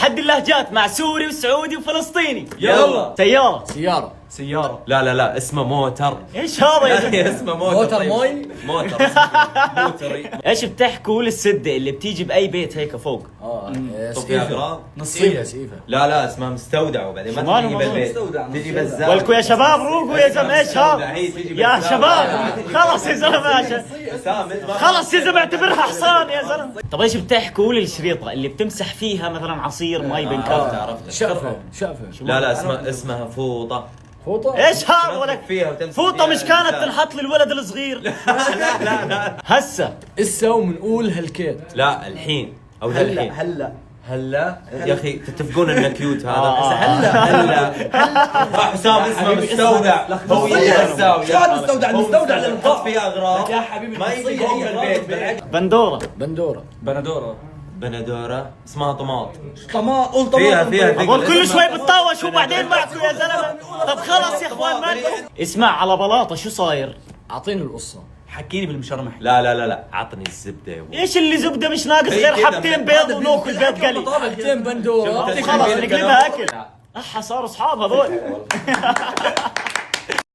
تحدي اللهجات مع سوري وسعودي وفلسطيني. يلا. سيارة. سيارة. لا اسمه موتر. ايش هذا يا زلمة؟ اسمه موتر. موتر طيب. موي. موتر. موتري. ايش بتحكوا للسدة اللي بتيجي بأي بيت هيك فوق؟ طب فيها أغراض؟ نصية سيفة. لا اسمها مستودع وبعدين ما شمال تجي الموضوع. بالبيت مستودع. تجي بالزاوية. ولكم يا شباب روقوا يا زلمة. ايش هذا؟ يا شباب خلص يا زلمة. خلص يا زلمة اعتبرها حصان يا زلمة. طب ايش بتحكوا للشريطة اللي بتمسح فيها مثلا عصير مي بين كف؟ عرفت. شقفة. لا اسمها فوطة. فوطة. ايش هذا ولك؟ فيها وتمسك فوطة مش فيها كانت الإنسان. تنحط للولد الصغير؟ لا هسه اسا ومنقول هالكيت. لا الحين او ذا الحين. هلا يا اخي تتفقون انه كيوت هذا. هلا حسام اسمه مستودع. هو يجي الزاوية. شلون المستودع اللي نحط فيها اغراض يا حبيبي ما يجي جنب البيت بالعكس. بندورة. بندورة اسمها طماط. قول فيها اقول كل شوي بتطاوش وبعدين معكم يا زلمه. طب خلص يا اخوان مالكم. اسمع على بلاطه شو صاير؟ اعطيني القصة. حكيني بالمشرمح. لا عطني الزبدة يا ابو. ايش اللي زبده مش ناقص هي غير كذا حبتين بيض وناكل بيض قلي. طابقتين بندورة. خلص نقلبها اكل. احا صاروا اصحاب هذول.